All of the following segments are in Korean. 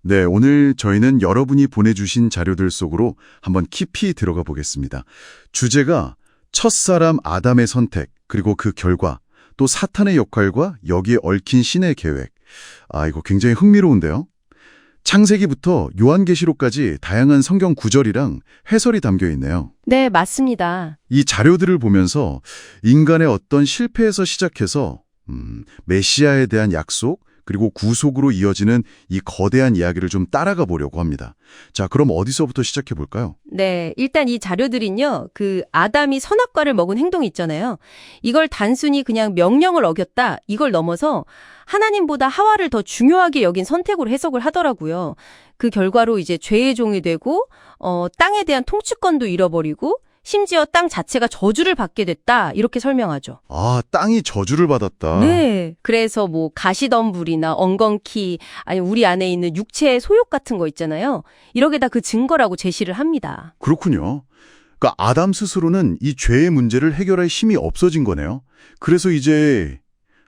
네, 오늘 저희는 여러분이 보내주신 자료들 속으로 한번 깊이 들어가 보겠습니다. 주제가 첫사람 아담의 선택, 그리고 그 결과, 또 사탄의 역할과 여기에 얽힌 신의 계획. 이거 굉장히 흥미로운데요. 창세기부터 요한계시록까지 다양한 성경 구절이랑 해설이 담겨 있네요. 네, 맞습니다. 이 자료들을 보면서 인간의 어떤 실패에서 시작해서 메시아에 대한 약속, 그리고 구속으로 이어지는 이 거대한 이야기를 좀 따라가 보려고 합니다. 자, 그럼 어디서부터 시작해 볼까요? 네, 일단 이 자료들은요, 아담이 선악과를 먹은 행동이 있잖아요. 이걸 단순히 그냥 명령을 어겼다, 이걸 넘어서 하나님보다 하와를 더 중요하게 여긴 선택으로 해석을 하더라고요. 그 결과로 이제 죄의 종이 되고, 땅에 대한 통치권도 잃어버리고, 심지어 땅 자체가 저주를 받게 됐다, 이렇게 설명하죠. 땅이 저주를 받았다. 네. 그래서 가시덤불이나 엉겅퀴, 아니 우리 안에 있는 육체의 소욕 같은 거 있잖아요. 이렇게 다 그 증거라고 제시를 합니다. 그렇군요. 그러니까 아담 스스로는 이 죄의 문제를 해결할 힘이 없어진 거네요. 그래서 이제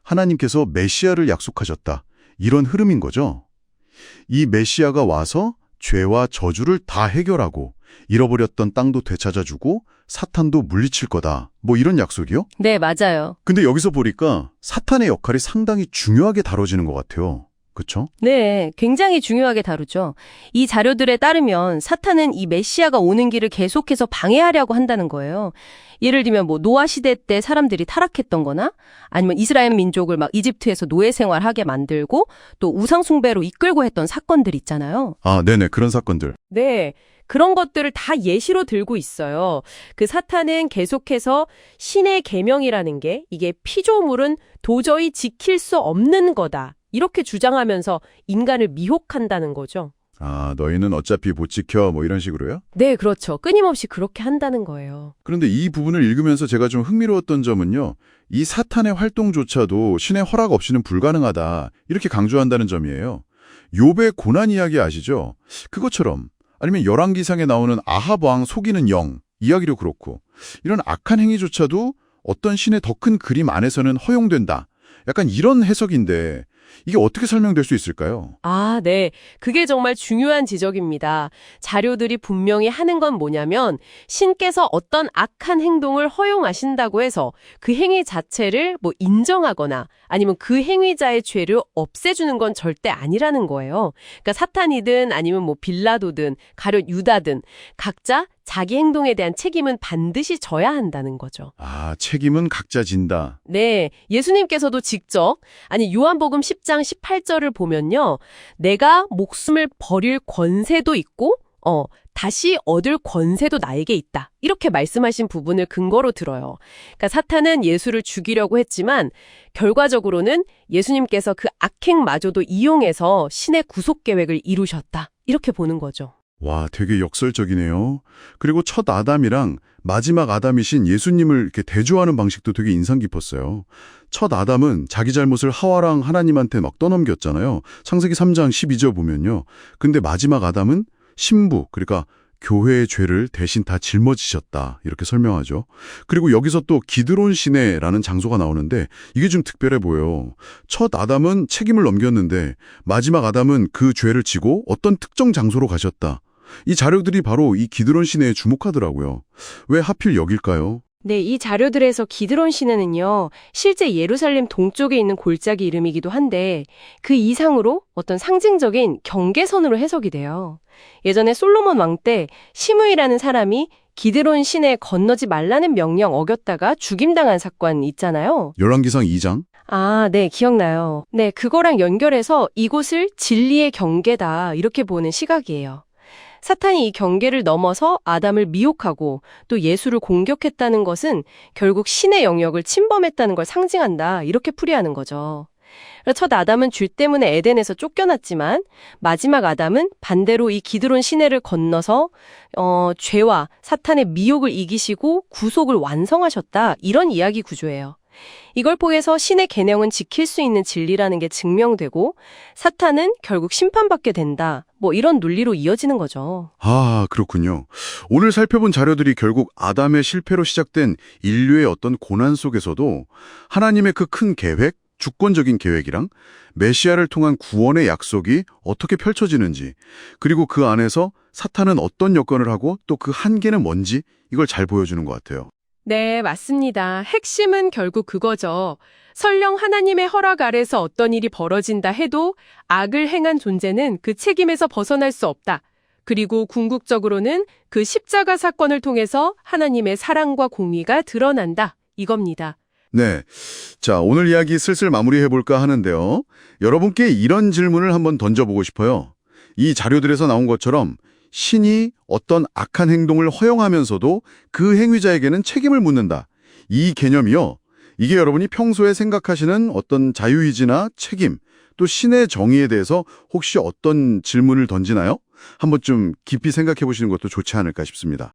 하나님께서 메시아를 약속하셨다. 이런 흐름인 거죠. 이 메시아가 와서 죄와 저주를 다 해결하고 잃어버렸던 땅도 되찾아주고 사탄도 물리칠 거다. 이런 약속이요? 네, 맞아요. 근데 여기서 보니까 사탄의 역할이 상당히 중요하게 다뤄지는 것 같아요. 그렇죠? 네, 굉장히 중요하게 다루죠. 이 자료들에 따르면 사탄은 이 메시아가 오는 길을 계속해서 방해하려고 한다는 거예요. 예를 들면 노아 시대 때 사람들이 타락했던 거나 아니면 이스라엘 민족을 이집트에서 노예 생활하게 만들고 또 우상 숭배로 이끌고 했던 사건들 있잖아요. 네네. 그런 사건들. 네. 그런 것들을 다 예시로 들고 있어요. 사탄은 계속해서 신의 계명이라는 게 이게 피조물은 도저히 지킬 수 없는 거다. 이렇게 주장하면서 인간을 미혹한다는 거죠. 너희는 어차피 못 지켜 이런 식으로요? 네, 그렇죠. 끊임없이 그렇게 한다는 거예요. 그런데 이 부분을 읽으면서 제가 좀 흥미로웠던 점은요. 이 사탄의 활동조차도 신의 허락 없이는 불가능하다. 이렇게 강조한다는 점이에요. 욥의 고난 이야기 아시죠? 그것처럼 아니면 열왕기상에 나오는 아합 왕 속이는 영 이야기도 그렇고 이런 악한 행위조차도 어떤 신의 더 큰 그림 안에서는 허용된다. 약간 이런 해석인데 이게 어떻게 설명될 수 있을까요? 네. 그게 정말 중요한 지적입니다. 자료들이 분명히 하는 건 뭐냐면 신께서 어떤 악한 행동을 허용하신다고 해서 그 행위 자체를 인정하거나 아니면 그 행위자의 죄를 없애주는 건 절대 아니라는 거예요. 그러니까 사탄이든 아니면 빌라도든 가룟 유다든 각자 자기 행동에 대한 책임은 반드시 져야 한다는 거죠. 책임은 각자 진다. 네, 예수님께서도 직접 요한복음 10장 18절을 보면요. 내가 목숨을 버릴 권세도 있고 다시 얻을 권세도 나에게 있다. 이렇게 말씀하신 부분을 근거로 들어요. 그러니까 사탄은 예수를 죽이려고 했지만 결과적으로는 예수님께서 그 악행마저도 이용해서 신의 구속 계획을 이루셨다. 이렇게 보는 거죠. 와, 되게 역설적이네요. 그리고 첫 아담이랑 마지막 아담이신 예수님을 이렇게 대조하는 방식도 되게 인상 깊었어요. 첫 아담은 자기 잘못을 하와랑 하나님한테 떠넘겼잖아요. 창세기 3장 12절 보면요. 근데 마지막 아담은 신부, 그러니까 교회의 죄를 대신 다 짊어지셨다. 이렇게 설명하죠. 그리고 여기서 또 기드론 시내라는 장소가 나오는데 이게 좀 특별해 보여요. 첫 아담은 책임을 넘겼는데 마지막 아담은 그 죄를 지고 어떤 특정 장소로 가셨다. 이 자료들이 바로 이 기드론 시내에 주목하더라고요. 왜 하필 여길까요? 네, 이 자료들에서 기드론 시내는요, 실제 예루살렘 동쪽에 있는 골짜기 이름이기도 한데 그 이상으로 어떤 상징적인 경계선으로 해석이 돼요. 예전에 솔로몬 왕 때 시므이라는 사람이 기드론 시내 건너지 말라는 명령 어겼다가 죽임당한 사건 있잖아요. 열왕기상 2장? 네, 기억나요. 네, 그거랑 연결해서 이곳을 진리의 경계다 이렇게 보는 시각이에요. 사탄이 이 경계를 넘어서 아담을 미혹하고 또 예수를 공격했다는 것은 결국 신의 영역을 침범했다는 걸 상징한다. 이렇게 풀이하는 거죠. 첫 아담은 죄 때문에 에덴에서 쫓겨났지만 마지막 아담은 반대로 이 기드론 시내를 건너서 죄와 사탄의 미혹을 이기시고 구속을 완성하셨다. 이런 이야기 구조예요. 이걸 보여서 신의 계명은 지킬 수 있는 진리라는 게 증명되고 사탄은 결국 심판받게 된다. 이런 논리로 이어지는 거죠. 그렇군요. 오늘 살펴본 자료들이 결국 아담의 실패로 시작된 인류의 어떤 고난 속에서도 하나님의 그 큰 계획, 주권적인 계획이랑 메시아를 통한 구원의 약속이 어떻게 펼쳐지는지, 그리고 그 안에서 사탄은 어떤 여건을 하고 또 그 한계는 뭔지 이걸 잘 보여주는 것 같아요. 네, 맞습니다. 핵심은 결국 그거죠. 설령 하나님의 허락 아래서 어떤 일이 벌어진다 해도 악을 행한 존재는 그 책임에서 벗어날 수 없다. 그리고 궁극적으로는 그 십자가 사건을 통해서 하나님의 사랑과 공의가 드러난다. 이겁니다. 네. 자, 오늘 이야기 슬슬 마무리해볼까 하는데요. 여러분께 이런 질문을 한번 던져보고 싶어요. 이 자료들에서 나온 것처럼 신이 어떤 악한 행동을 허용하면서도 그 행위자에게는 책임을 묻는다. 이 개념이요. 이게 여러분이 평소에 생각하시는 어떤 자유의지나 책임, 또 신의 정의에 대해서 혹시 어떤 질문을 던지나요? 한번 좀 깊이 생각해 보시는 것도 좋지 않을까 싶습니다.